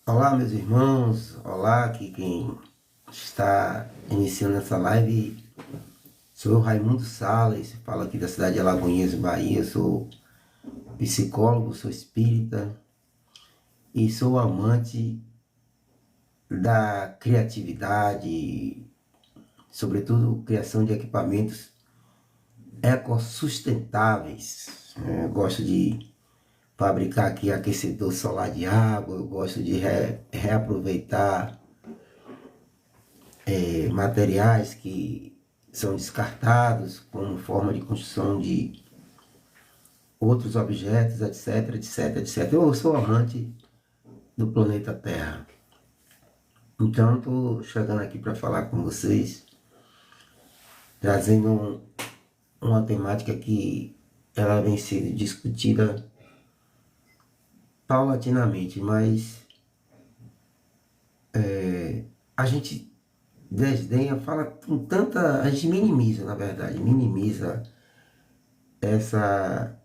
Olá, meus irmãos, olá, aqui quem está iniciando essa live sou eu, Raimundo Salles, falo aqui da cidade de Alagoinhas, Bahia, sou psicólogo, sou espírita e sou amante da criatividade, sobretudo criação de equipamentos ecossustentáveis. Eu gosto de fabricar aqui aquecedor solar de água, eu gosto de reaproveitar materiais que são descartados como forma de construção de outros objetos, etc, etc, etc. Eu sou amante do planeta Terra. Então, estou chegando aqui para falar com vocês, trazendo uma temática que ela vem sendo discutida paulatinamente, mas a gente desdenha, fala com tanta... A gente minimiza, na verdade, minimiza essa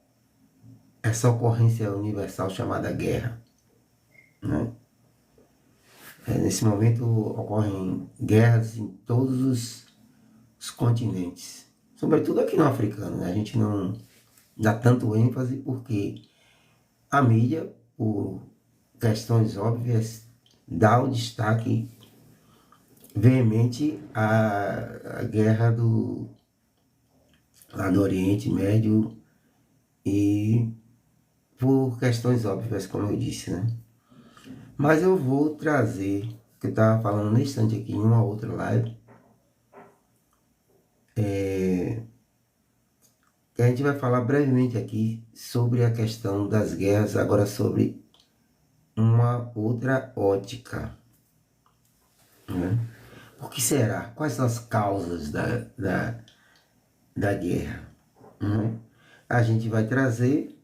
ocorrência universal chamada guerra, né? Nesse momento ocorrem guerras em todos os continentes, sobretudo aqui no africano, né? A gente não dá tanto ênfase porque a mídia, por questões óbvias, dá o destaque veemente à guerra lá do Oriente Médio e por questões óbvias, como eu disse, né? Mas eu vou trazer, que eu estava falando nesse instante aqui em uma outra live, que a gente vai falar brevemente aqui sobre a questão das guerras, agora sobre uma outra ótica, né? Por que será? Quais são as causas da guerra, né? A gente vai trazer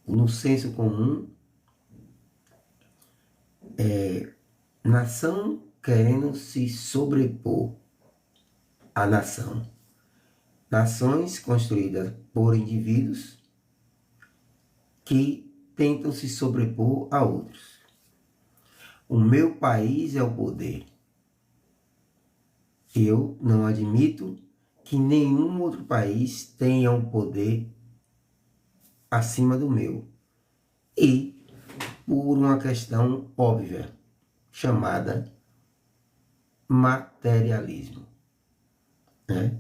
no senso comum, nação querendo se sobrepor à nação. Nações construídas por indivíduos que tentam se sobrepor a outros. O meu país é o poder. Eu não admito que nenhum outro país tenha um poder acima do meu. E por uma questão óbvia, chamada materialismo, né?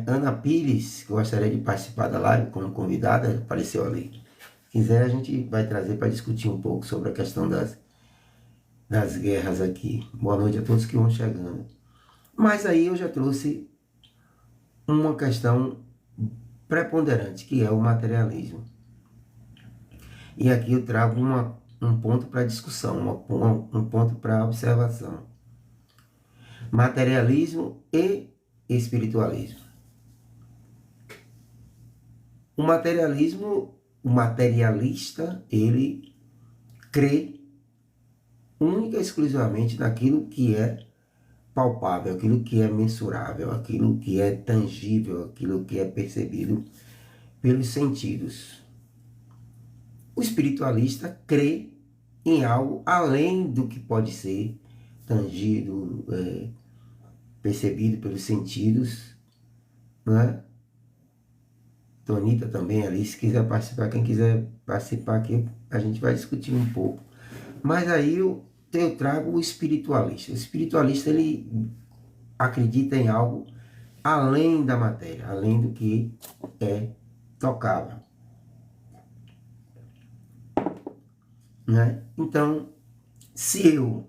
Ana Pires, que gostaria de participar da live como convidada, apareceu ali. Se quiser, a gente vai trazer para discutir um pouco sobre a questão das guerras aqui. Boa noite a todos que vão chegando. Mas aí eu já trouxe uma questão preponderante, que é o materialismo. E aqui eu trago um ponto para discussão, um ponto para observação. Materialismo e espiritualismo. O materialismo, o materialista, ele crê única e exclusivamente naquilo que é palpável, aquilo que é mensurável, aquilo que é tangível, aquilo que é percebido pelos sentidos. O espiritualista crê em algo além do que pode ser tangido, percebido pelos sentidos, né? Tonita também ali, se quiser participar, quem quiser participar aqui, a gente vai discutir um pouco. Mas aí eu trago o espiritualista. O espiritualista, ele acredita em algo além da matéria, além do que é tocável, né? Então, se eu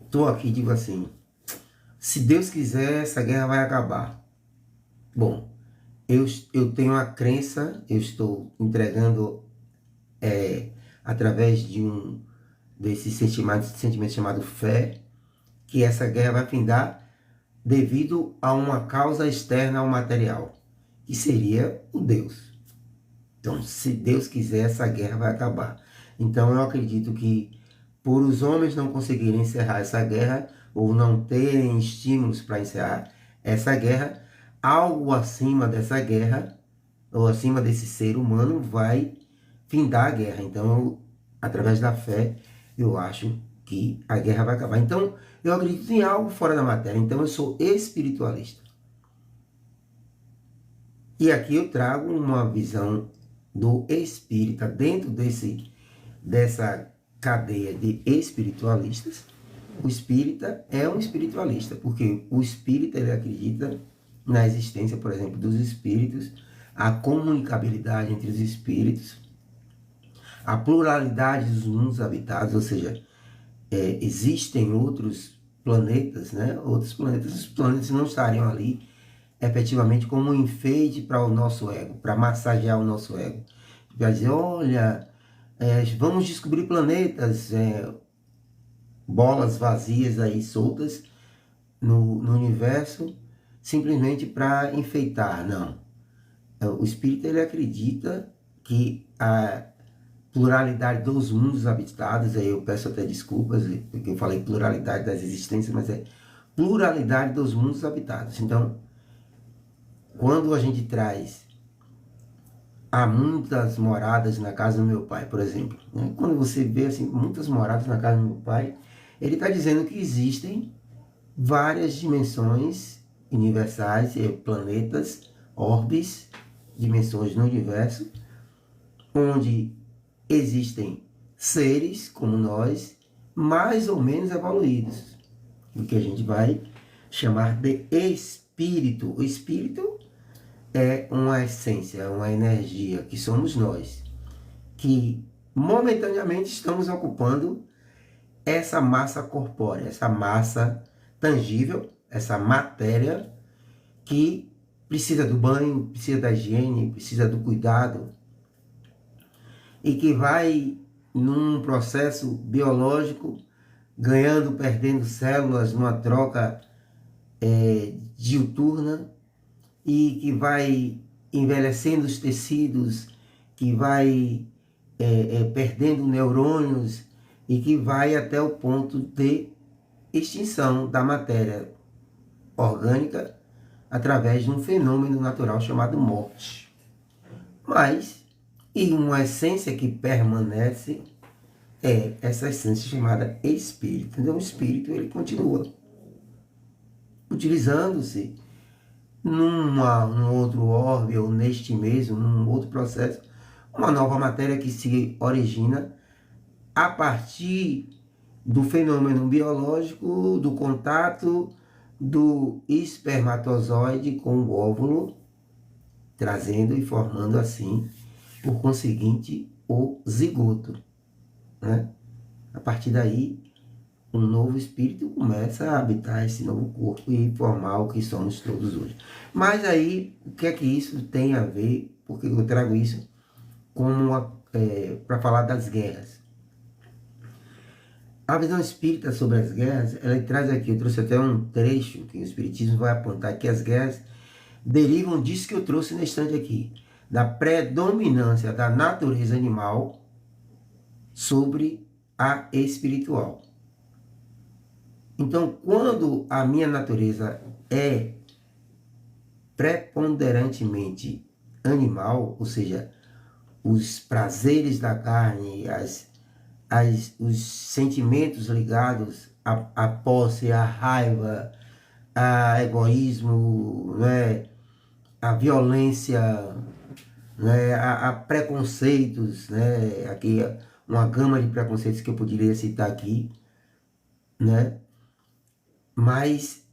estou aqui e digo assim, se Deus quiser, essa guerra vai acabar. Bom, eu tenho a crença, eu estou entregando através desse sentimento chamado fé, que essa guerra vai findar devido a uma causa externa ao material, que seria o Deus. Então, se Deus quiser, essa guerra vai acabar. Então, eu acredito que por os homens não conseguirem encerrar essa guerra, ou não terem estímulos para encerrar essa guerra, algo acima dessa guerra, ou acima desse ser humano, vai findar a guerra. Então, eu através da fé, eu acho que a guerra vai acabar. Então, eu acredito em algo fora da matéria, então eu sou espiritualista. E aqui eu trago uma visão do espírita dentro dessa cadeia de espiritualistas. O espírita é um espiritualista, porque o espírita ele acredita na existência, por exemplo, dos espíritos, a comunicabilidade entre os espíritos, a pluralidade dos mundos habitados, ou seja, existem outros planetas, né? Outros planetas, os planetas não estariam ali efetivamente como um enfeite para o nosso ego, para massagear o nosso ego. Para dizer, olha, vamos descobrir planetas, bolas vazias aí soltas no universo, simplesmente para enfeitar. Não. O espírito ele acredita que a pluralidade dos mundos habitados, aí eu peço até desculpas, porque eu falei pluralidade das existências, mas é pluralidade dos mundos habitados. Então, quando a gente traz há muitas moradas na casa do meu pai, por exemplo, né? Quando você vê assim, muitas moradas na casa do meu pai, ele está dizendo que existem várias dimensões universais, planetas, orbes, dimensões no universo, onde existem seres como nós, mais ou menos evoluídos, o que a gente vai chamar de espírito. O espírito é uma essência, uma energia que somos nós, que momentaneamente estamos ocupando essa massa corpórea, essa massa tangível, essa matéria que precisa do banho, precisa da higiene, precisa do cuidado e que vai num processo biológico ganhando, perdendo células numa troca diuturna e que vai envelhecendo os tecidos, que vai perdendo neurônios e que vai até o ponto de extinção da matéria orgânica através de um fenômeno natural chamado morte. Mas, e uma essência que permanece é essa essência chamada espírito. Então, o espírito ele continua utilizando-se num outro orbe ou neste mesmo, num outro processo, uma nova matéria que se origina a partir do fenômeno biológico, do contato do espermatozoide com o óvulo, trazendo e formando assim, por conseguinte, o zigoto, né? A partir daí, um novo espírito começa a habitar esse novo corpo e formar o que somos todos hoje. Mas aí, o que é que isso tem a ver? Porque eu trago isso como para falar das guerras. A visão espírita sobre as guerras, ela traz aqui, eu trouxe até um trecho que o espiritismo vai apontar que as guerras derivam disso que eu trouxe na estante aqui, da predominância da natureza animal sobre a espiritual. Então, quando a minha natureza é preponderantemente animal, ou seja, os prazeres da carne, os sentimentos ligados à posse, à raiva, a egoísmo, né, a violência, né, a preconceitos, né, aqui uma gama de preconceitos que eu poderia citar aqui, né, mas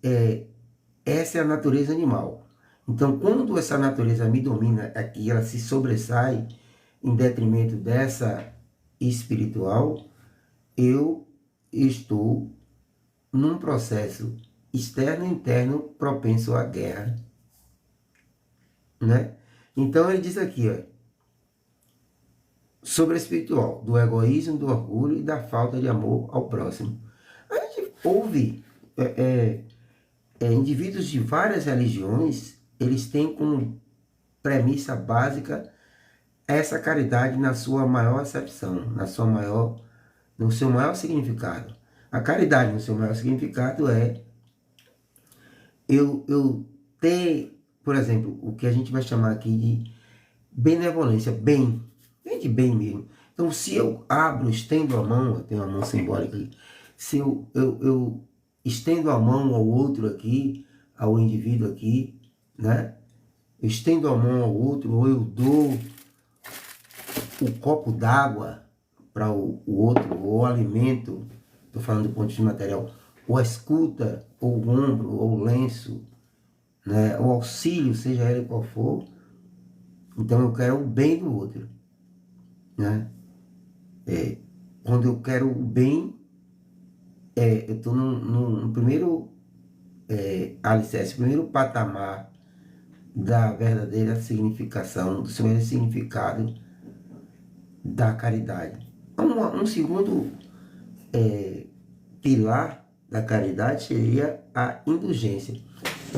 essa é a natureza animal. Então, quando essa natureza me domina aqui, ela se sobressai em detrimento dessa espiritual, eu estou num processo externo e interno propenso à guerra, né? Então ele diz aqui, ó, sobre a espiritual, do egoísmo, do orgulho e da falta de amor ao próximo. A gente ouve indivíduos de várias religiões, eles têm como premissa básica essa caridade na sua maior acepção, no seu maior significado. A caridade no seu maior significado é eu ter, por exemplo, o que a gente vai chamar aqui de benevolência, bem de bem mesmo. Então, se eu abro, estendo a mão, eu tenho uma mão simbólica aqui, se eu estendo a mão ao outro aqui, ao indivíduo aqui, né? Eu estendo a mão ao outro, ou eu dou o copo d'água para o outro, ou o alimento, estou falando do ponto de vista material, ou a escuta, ou o ombro, ou o lenço, né? O auxílio, seja ele qual for. Então eu quero o bem do outro, né? Quando eu quero o bem, eu estou no primeiro alicerce, primeiro patamar da verdadeira significação, do seu verdadeiro significado da caridade. Um segundo pilar da caridade seria a indulgência.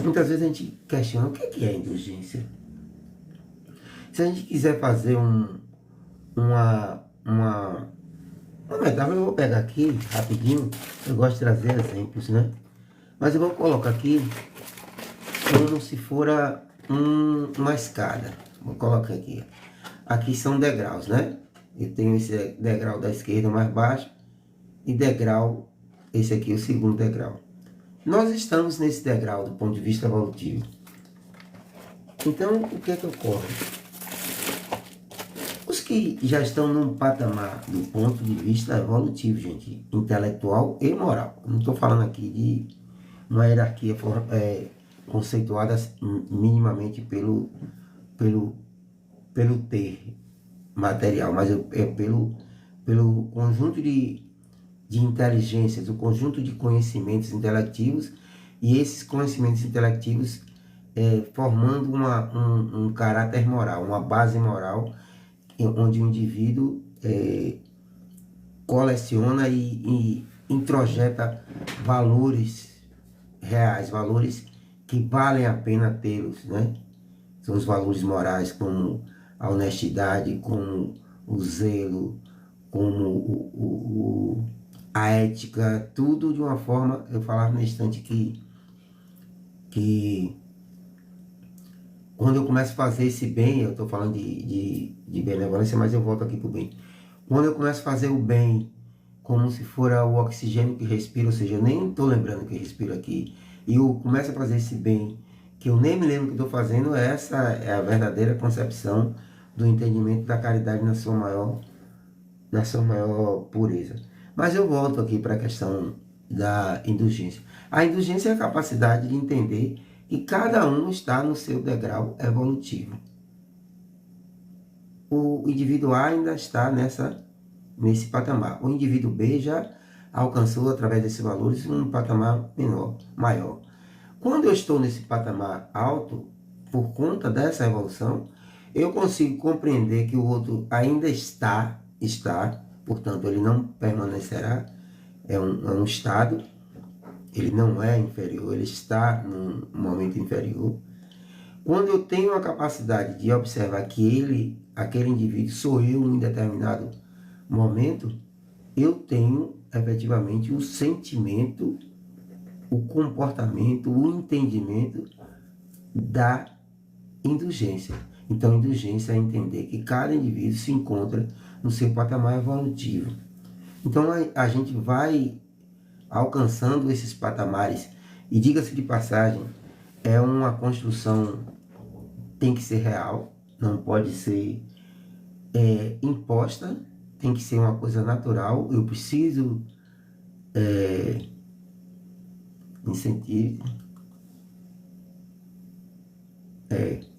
Muitas vezes a gente questiona o que é indulgência. Se a gente quiser fazer uma metáfora, eu vou pegar aqui rapidinho, eu gosto de trazer exemplos, né? Mas eu vou colocar aqui como se fora uma escada. Vou colocar aqui. Aqui são degraus, né? Eu tenho esse degrau da esquerda mais baixo e degrau, esse aqui é o segundo degrau. Nós estamos nesse degrau do ponto de vista evolutivo. Então, o que é que ocorre? Os que já estão num patamar do ponto de vista evolutivo, gente, intelectual e moral. Eu não estou falando aqui de uma hierarquia conceituada minimamente pelo ter material, mas pelo conjunto de inteligências, o conjunto de conhecimentos intelectivos, e esses conhecimentos intelectivos formando um caráter moral, uma base moral, onde o indivíduo coleciona e introjeta valores reais, valores que valem a pena tê-los, né? São os valores morais, como a honestidade, como o zelo, como a ética, tudo de uma forma, eu falava no instante que quando eu começo a fazer esse bem, eu estou falando de benevolência, mas eu volto aqui para o bem. Quando eu começo a fazer o bem como se for o oxigênio que respiro, ou seja, eu nem estou lembrando que respiro aqui, e eu começo a fazer esse bem, que eu nem me lembro que estou fazendo, essa é a verdadeira concepção do entendimento da caridade na sua maior pureza. Mas eu volto aqui para a questão da indulgência. A indulgência é a capacidade de entender que cada um está no seu degrau evolutivo. O indivíduo A ainda está nesse patamar. O indivíduo B já alcançou, através desses valores, um patamar maior. Quando eu estou nesse patamar alto, por conta dessa evolução, eu consigo compreender que o outro ainda está, portanto, ele não permanecerá, é um estado, ele não é inferior, ele está num momento inferior. Quando eu tenho a capacidade de observar que aquele indivíduo sou eu em determinado momento, eu tenho efetivamente o sentimento, o comportamento, o entendimento da indulgência. Então, indulgência é entender que cada indivíduo se encontra no seu patamar evolutivo. Então, a gente vai alcançando esses patamares, e diga-se de passagem, é uma construção, tem que ser real, não pode ser imposta, tem que ser uma coisa natural. Eu preciso incentivo. Deixa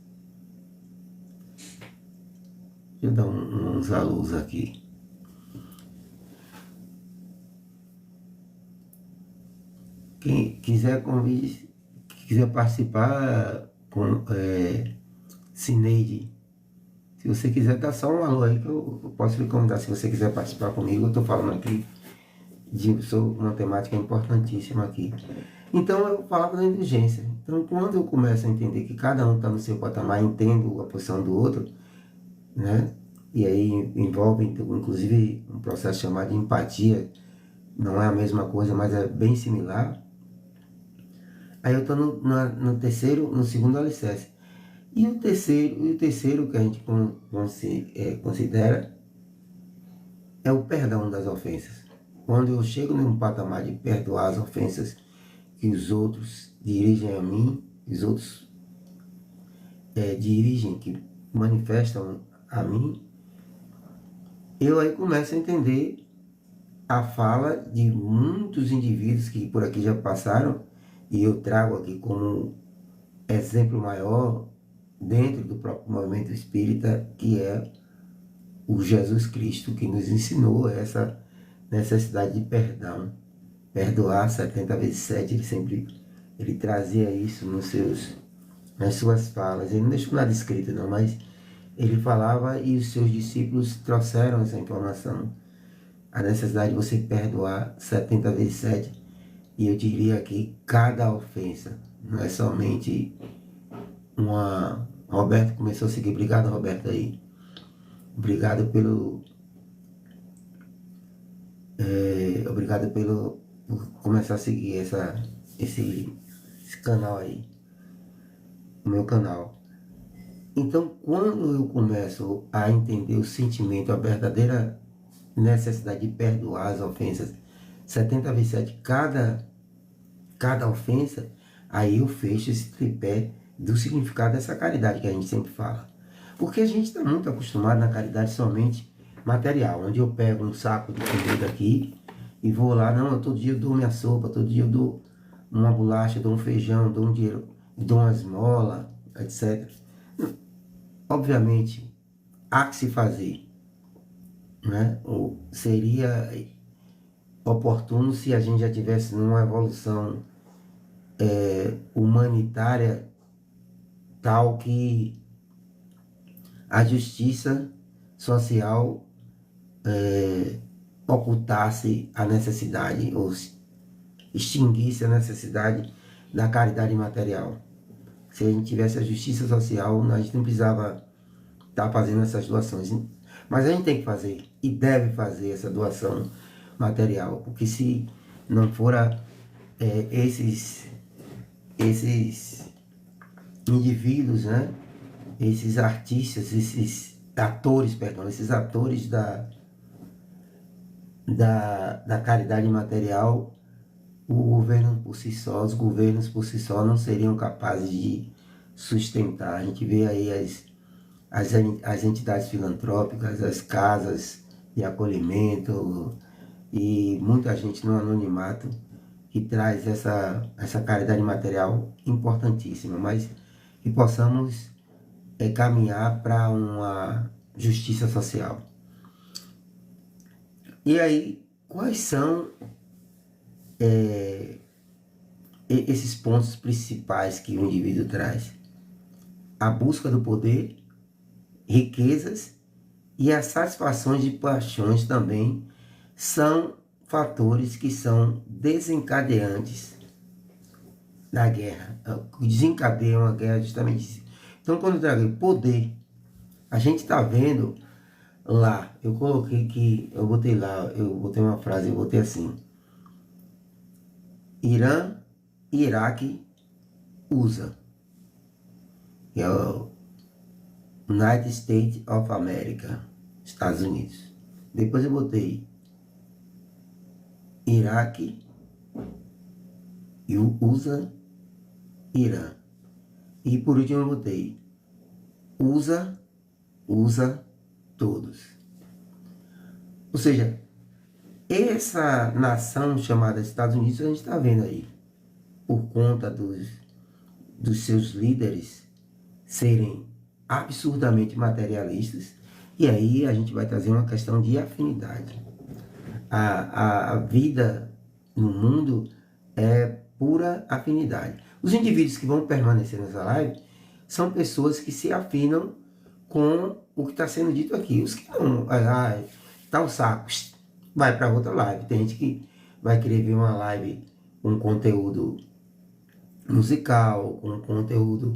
eu dar uns alunos aqui. Quem quiser quiser participar com Cineide, se você quiser dar só um alô aí que eu posso lhe convidar. Se você quiser participar comigo, eu estou falando aqui sobre uma temática importantíssima aqui. Então eu falava da indulgência. Então quando eu começo a entender que cada um está no seu patamar, entendo a posição do outro, né? E aí envolve inclusive um processo chamado de empatia, não é a mesma coisa, mas é bem similar. Aí eu estou no segundo alicerce. E o terceiro que a gente considera é o perdão das ofensas. Quando eu chego num patamar de perdoar as ofensas que os outros dirigem a mim, os outros dirigem, que manifestam a mim, eu aí começo a entender a fala de muitos indivíduos que por aqui já passaram, e eu trago aqui como exemplo maior dentro do próprio movimento espírita, que é o Jesus Cristo, que nos ensinou essa necessidade de perdão. Perdoar 70 vezes 7, ele trazia isso nas suas falas. Ele não deixou nada escrito não, mas ele falava e os seus discípulos trouxeram essa informação. A necessidade de você perdoar 70 vezes 7. E eu diria que cada ofensa, não é somente uma... Roberto começou a seguir. Obrigado, Roberto, aí. Obrigado por começar a seguir esse canal aí, o meu canal. Então, quando eu começo a entender o sentimento, a verdadeira necessidade de perdoar as ofensas, 70 vezes 7, cada ofensa, aí eu fecho esse tripé do significado dessa caridade que a gente sempre fala. Porque a gente está muito acostumado na caridade somente material, onde eu pego um saco de comida aqui e vou lá, não, todo dia eu dou minha sopa, todo dia eu dou uma bolacha, dou um feijão, dou um dinheiro, dou uma esmola, etc. Obviamente, há que se fazer, né? Ou seria oportuno se a gente já tivesse numa evolução humanitária tal que a justiça social ocultasse a necessidade ou extinguisse a necessidade da caridade material. Se a gente tivesse a justiça social, a gente não precisava estar fazendo essas doações. Mas a gente tem que fazer e deve fazer essa doação material, porque se não for esses indivíduos, né? Esses artistas, esses atores da caridade material, o governo por si só, os governos por si só não seriam capazes de sustentar. A gente vê aí as entidades filantrópicas, as casas de acolhimento e muita gente no anonimato que traz essa caridade material importantíssima, mas que possamos caminhar para uma justiça social. E aí, quais são esses pontos principais que o indivíduo traz? A busca do poder, riquezas e as satisfações de paixões também são fatores que são desencadeantes da guerra, que desencadeiam a guerra justamente isso. Então, quando eu trago poder, a gente está vendo lá, eu botei uma frase, eu botei assim: Irã, Iraque, USA, que é o United States of America, Estados Unidos. Depois eu botei Iraque, e USA, Irã. E por último eu botei USA todos. Ou seja, essa nação chamada Estados Unidos, a gente está vendo aí, por conta dos seus líderes serem absurdamente materialistas, e aí a gente vai trazer uma questão de afinidade. A vida no mundo é pura afinidade. Os indivíduos que vão permanecer nessa live são pessoas que se afinam com o que está sendo dito aqui. Os que não, tá o saco, vai para outra live. Tem gente que vai querer ver uma live com conteúdo musical, com conteúdo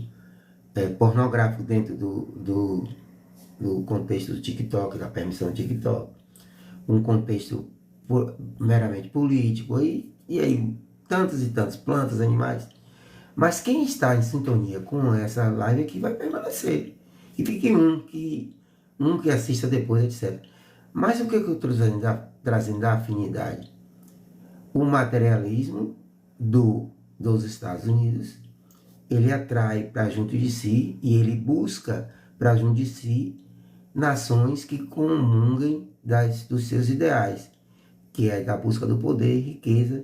pornográfico dentro do contexto do TikTok, da permissão do TikTok, um contexto meramente político, e aí tantos e tantos, plantas, animais. Mas quem está em sintonia com essa live aqui vai permanecer. E fique um que assista depois, etc. Mas o que eu estou trazendo da afinidade? O materialismo dos Estados Unidos, ele atrai para junto de si e ele busca para junto de si nações que comunguem dos seus ideais, que é da busca do poder, riqueza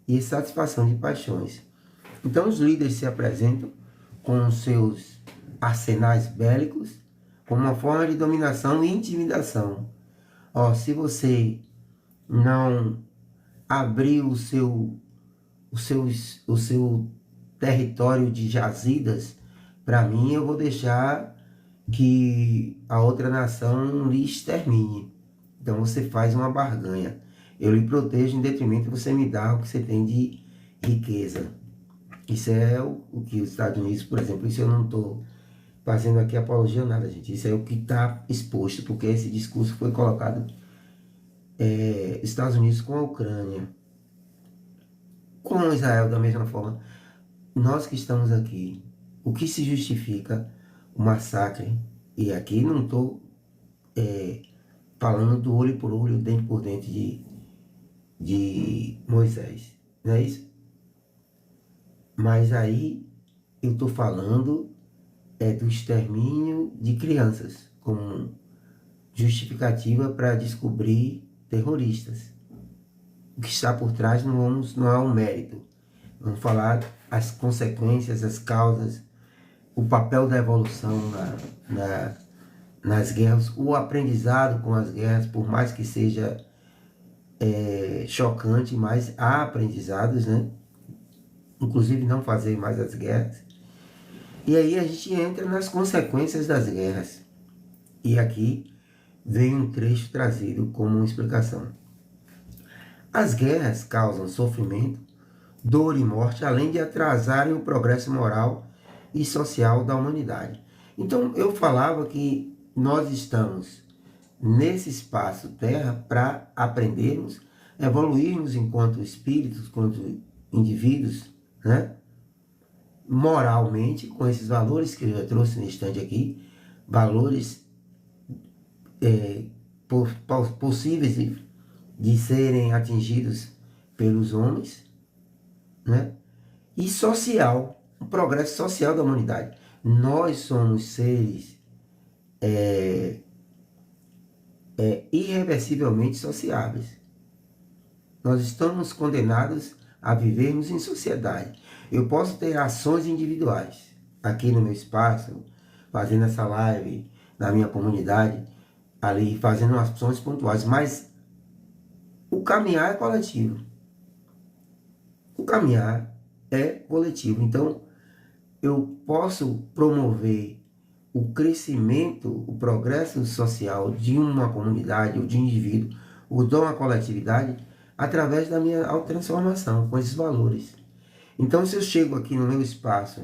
e satisfação de paixões. Então os líderes se apresentam com os seus arsenais bélicos como uma forma de dominação e intimidação. Se você não abrir o seu território de jazidas, para mim eu vou deixar que a outra nação lhe extermine. Então você faz uma barganha. Eu lhe protejo em detrimento de você me dar o que você tem de riqueza. Isso é o que os Estados Unidos, por exemplo, isso eu não estou fazendo aqui apologia nada, gente. Isso é o que está exposto, porque esse discurso foi colocado Estados Unidos com a Ucrânia, com Israel da mesma forma. Nós que estamos aqui, o que se justifica o massacre? E aqui não estou falando do olho por olho, dente por dente de Moisés, não é isso? Mas aí eu estou falando do extermínio de crianças como justificativa para descobrir terroristas. O que está por trás não é um mérito. Vamos falar as consequências, as causas, o papel da evolução nas guerras, o aprendizado com as guerras, por mais que seja chocante, mas há aprendizados, né? Inclusive não fazer mais as guerras. E aí a gente entra nas consequências das guerras. E aqui vem um trecho trazido como uma explicação. As guerras causam sofrimento, dor e morte, além de atrasarem o progresso moral e social da humanidade. Então eu falava que nós estamos nesse espaço Terra para aprendermos, evoluirmos enquanto espíritos, enquanto indivíduos, né? Moralmente, com esses valores que eu já trouxe no instante aqui, valores possíveis de serem atingidos pelos homens, né? E social, o progresso social da humanidade. Nós somos seres irreversivelmente sociáveis. Nós estamos condenados a vivermos em sociedade. Eu posso ter ações individuais aqui no meu espaço, fazendo essa live na minha comunidade, ali fazendo ações pontuais, mas o caminhar é coletivo. O caminhar é coletivo. Então, eu posso promover o crescimento, o progresso social de uma comunidade ou de um indivíduo ou de uma coletividade através da minha autotransformação com esses valores. Então, se eu chego aqui no meu espaço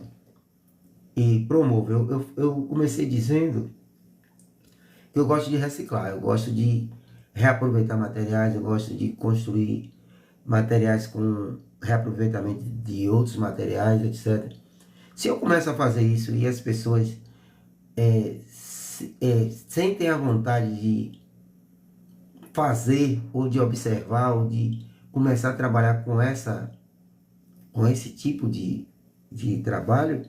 e promovo, eu comecei dizendo que eu gosto de reciclar, eu gosto de reaproveitar materiais, eu gosto de construir materiais com reaproveitamento de outros materiais, etc. Se eu começo a fazer isso e as pessoas sentem a vontade de fazer, ou de observar, ou de começar a trabalhar com esse tipo de trabalho,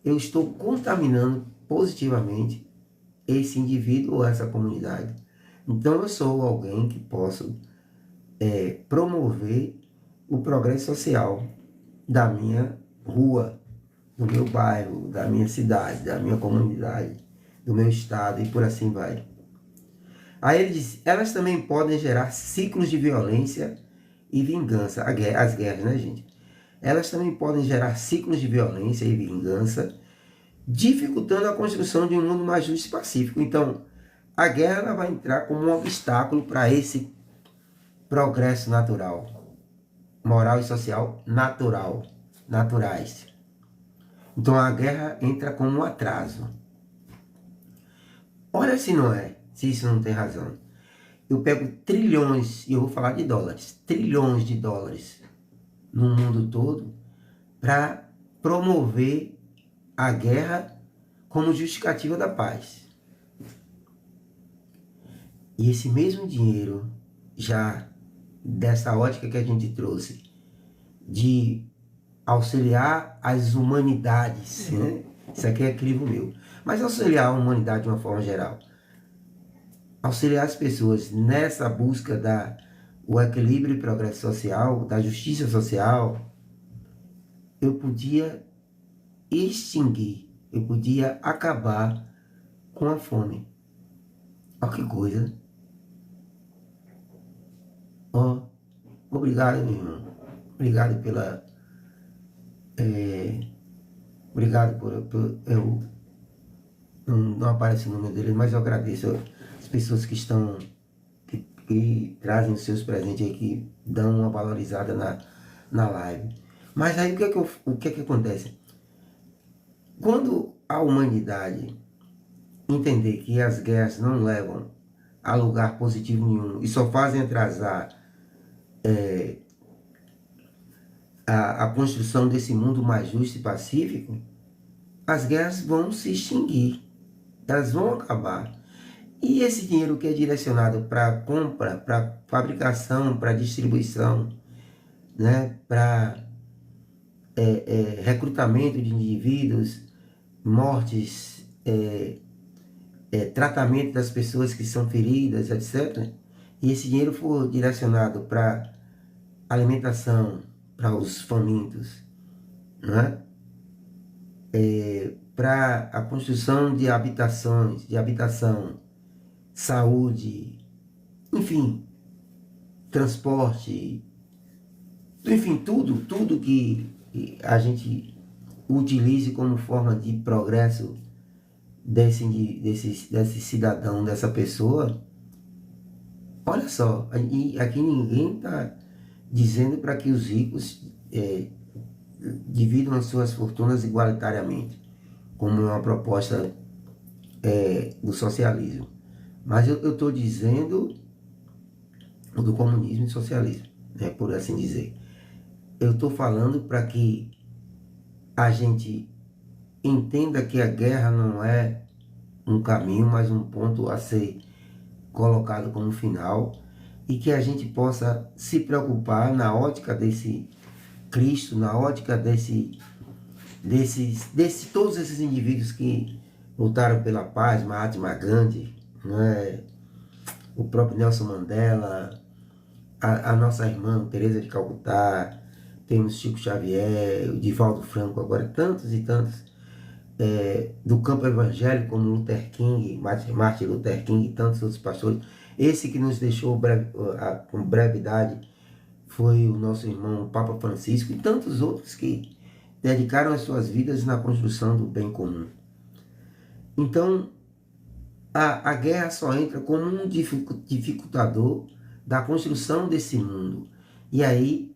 eu estou contaminando positivamente esse indivíduo ou essa comunidade. Então eu sou alguém que posso promover o progresso social da minha rua, do meu bairro, da minha cidade, da minha comunidade, do meu estado e por assim vai. Aí ele diz, elas também podem gerar ciclos de violência e vingança, as guerras, né, gente? Elas também podem gerar ciclos de violência e vingança, dificultando a construção de um mundo mais justo e pacífico. Então, a guerra ela vai entrar como um obstáculo para esse progresso natural, moral e social naturais. Então, a guerra entra como um atraso. Olha se não é, se isso não tem razão. Eu pego trilhões, e eu vou falar de dólares, trilhões de dólares no mundo todo para promover a guerra como justificativa da paz. E esse mesmo dinheiro, já dessa ótica que a gente trouxe, de auxiliar as humanidades, né? Isso aqui é crivo meu. Mas auxiliar a humanidade de uma forma geral. Auxiliar as pessoas nessa busca do equilíbrio e progresso social, da justiça social, eu podia extinguir, eu podia acabar com a fome. Olha que coisa. Ó, obrigado, meu irmão. Obrigado pela. Obrigado por eu não aparece o nome dele, mas eu agradeço as pessoas que estão, que trazem os seus presentes aí, que dão uma valorizada na live. Mas aí o que é que acontece? Quando a humanidade entender que as guerras não levam a lugar positivo nenhum e só fazem atrasar a construção desse mundo mais justo e pacífico, as guerras vão se extinguir, elas vão acabar. E esse dinheiro que é direcionado para compra, para fabricação, para distribuição, né, para recrutamento de indivíduos, mortes, tratamento das pessoas que são feridas, etc. E esse dinheiro for direcionado para alimentação, para os famintos, né? Para a construção de habitações, de habitação, saúde, enfim, transporte, enfim, tudo que a gente utilize como forma de progresso desse cidadão, dessa pessoa. Olha só, aqui ninguém está dizendo para que os ricos dividam as suas fortunas igualitariamente, como é uma proposta do socialismo. Mas eu estou dizendo do comunismo e socialismo, né, por assim dizer. Eu estou falando para que a gente entenda que a guerra não é um caminho, mas um ponto a ser colocado como final, e que a gente possa se preocupar na ótica desse Cristo, na ótica todos esses indivíduos que lutaram pela paz, Mahatma Gandhi, né? O próprio Nelson Mandela, a nossa irmã Teresa de Calcutá, temos Chico Xavier, o Divaldo Franco, agora tantos e tantos do campo evangélico, como Luther King, Martin Luther King e tantos outros pastores. Esse que nos deixou com brevidade foi o nosso irmão Papa Francisco e tantos outros que dedicaram as suas vidas na construção do bem comum. Então, a guerra só entra como um dificultador da construção desse mundo. E aí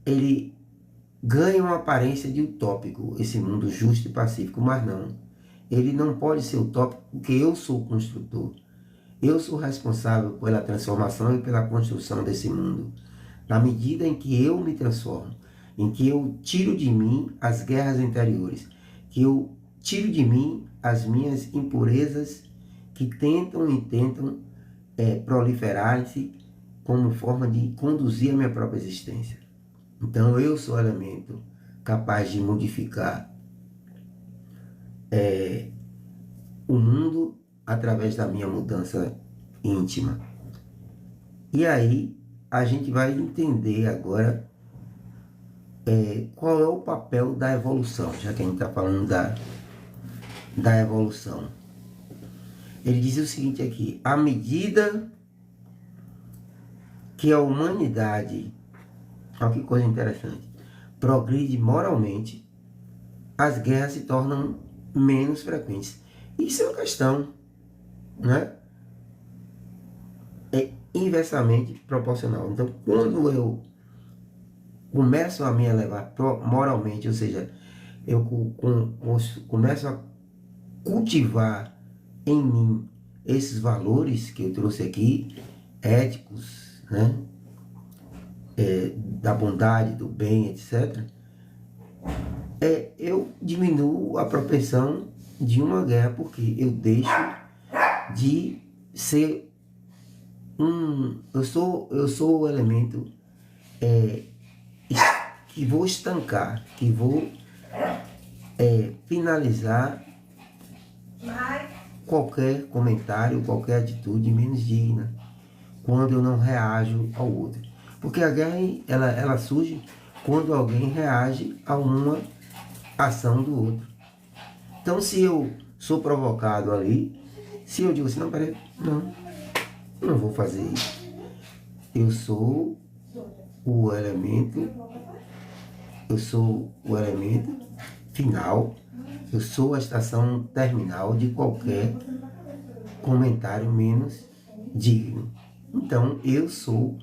ele ganha uma aparência de utópico, esse mundo justo e pacífico, mas não. Ele não pode ser utópico porque eu sou o construtor. Eu sou responsável pela transformação e pela construção desse mundo. Na medida em que eu me transformo, em que eu tiro de mim as guerras interiores, que eu tiro de mim as minhas impurezas que tentam proliferar-se como forma de conduzir a minha própria existência. Então eu sou o elemento capaz de modificar o mundo através da minha mudança íntima. E aí a gente vai entender agora qual é o papel da evolução, já que a gente está falando da evolução. Ele diz o seguinte aqui: à medida que a humanidade, olha que coisa interessante, progride moralmente, as guerras se tornam menos frequentes. Isso é uma questão, né? É inversamente proporcional. Então, quando eu começo a me elevar moralmente, ou seja, eu começo a cultivar em mim esses valores que eu trouxe aqui, éticos, né? Da bondade, do bem, etc., eu diminuo a propensão de uma guerra, porque eu deixo de ser eu sou o elemento que vou estancar, que vou finalizar qualquer comentário, qualquer atitude menos digna, quando eu não reajo ao outro. Porque a guerra, ela surge quando alguém reage a uma ação do outro. Então, se eu sou provocado ali, se eu digo assim, não, peraí, não vou fazer isso. Eu sou o elemento final, eu sou a estação terminal de qualquer comentário menos digno. Então, eu sou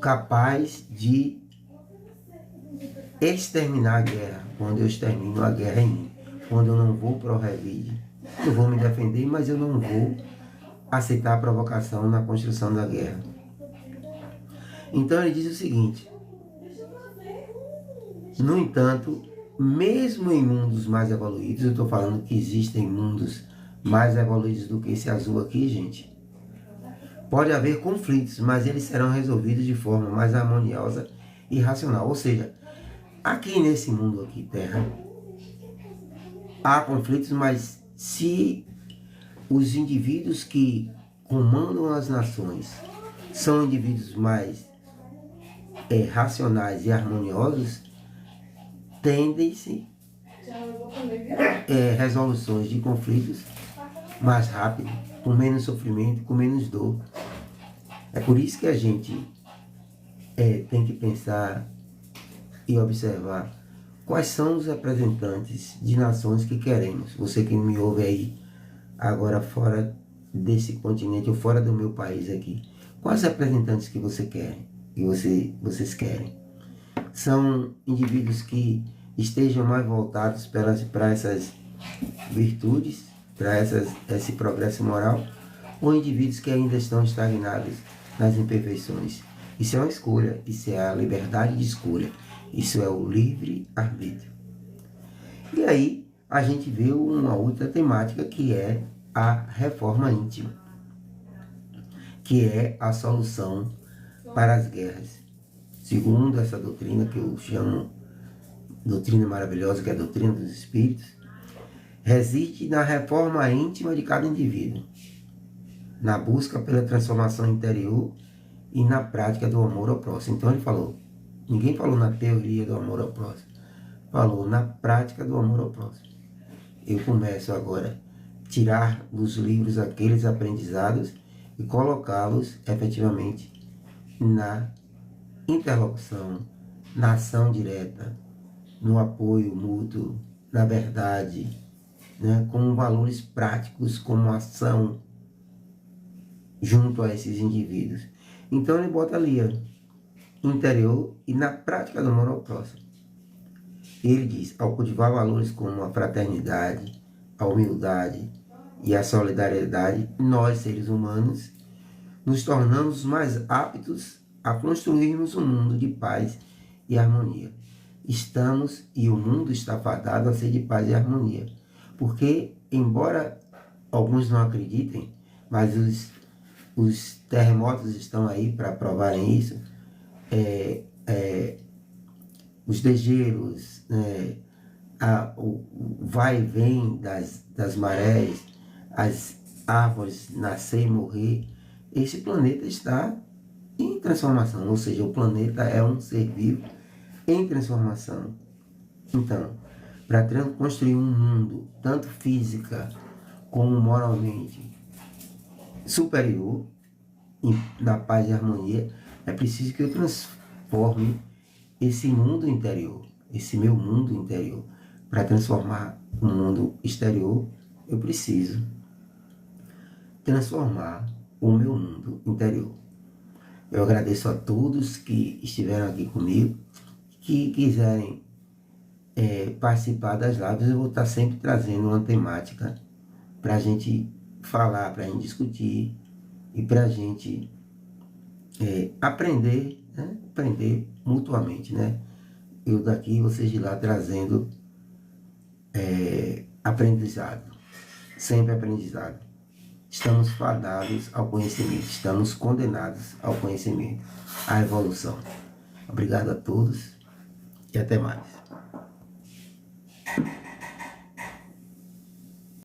capaz de exterminar a guerra, quando eu extermino a guerra em mim, quando eu não vou pro revide. Eu vou me defender, mas eu não vou aceitar a provocação na construção da guerra. Então ele diz o seguinte: no entanto, mesmo em mundos mais evoluídos, eu estou falando que existem mundos mais evoluídos do que esse azul aqui, gente, pode haver conflitos, mas eles serão resolvidos de forma mais harmoniosa e racional. Ou seja, aqui nesse mundo aqui, Terra, há conflitos, mas se os indivíduos que comandam as nações são indivíduos mais racionais e harmoniosos, tendem-se resoluções de conflitos mais rápido, com menos sofrimento, com menos dor. É por isso que a gente tem que pensar e observar quais são os representantes de nações que queremos. Você que me ouve aí agora fora desse continente ou fora do meu país aqui, quais representantes que você quer, que vocês querem? São indivíduos que estejam mais voltados para essas virtudes, para esse progresso moral, ou indivíduos que ainda estão estagnados nas imperfeições? Isso é uma escolha, isso é a liberdade de escolha, isso é o livre-arbítrio. E aí a gente vê uma outra temática, que é a reforma íntima, que é a solução para as guerras. Segundo essa doutrina, que eu chamo doutrina maravilhosa, que é a doutrina dos espíritos, reside na reforma íntima de cada indivíduo, na busca pela transformação interior e na prática do amor ao próximo. Então ele falou, ninguém falou na teoria do amor ao próximo, falou na prática do amor ao próximo. Eu começo agora a tirar dos livros aqueles aprendizados e colocá-los efetivamente na interlocução, na ação direta, no apoio mútuo, na verdade, né, como valores práticos, como ação junto a esses indivíduos. Então ele bota ali, interior e na prática do amor ao próximo. Ele diz, ao cultivar valores como a fraternidade, a humildade e a solidariedade, nós, seres humanos, nos tornamos mais aptos a construirmos um mundo de paz e harmonia. O mundo está fadado a ser de paz e harmonia. Porque, embora alguns não acreditem, mas os terremotos estão aí para provarem isso, os degelos, o vai e vem das marés, as árvores nascer e morrer, esse planeta está em transformação, ou seja, o planeta é um ser vivo em transformação. Então, para construir um mundo, tanto física como moralmente superior, na paz e harmonia, é preciso que eu transforme esse mundo interior, esse meu mundo interior. Para transformar o mundo exterior, eu preciso transformar o meu mundo interior. Eu agradeço a todos que estiveram aqui comigo, que quiserem participar das lives. Eu vou estar sempre trazendo uma temática para a gente falar, para a gente discutir e para a gente aprender, né? Aprender mutuamente, né? Eu daqui, vocês de lá, trazendo aprendizado, sempre aprendizado. estamos fadados ao conhecimento, estamos condenados ao conhecimento, à evolução. Obrigado a todos e até mais.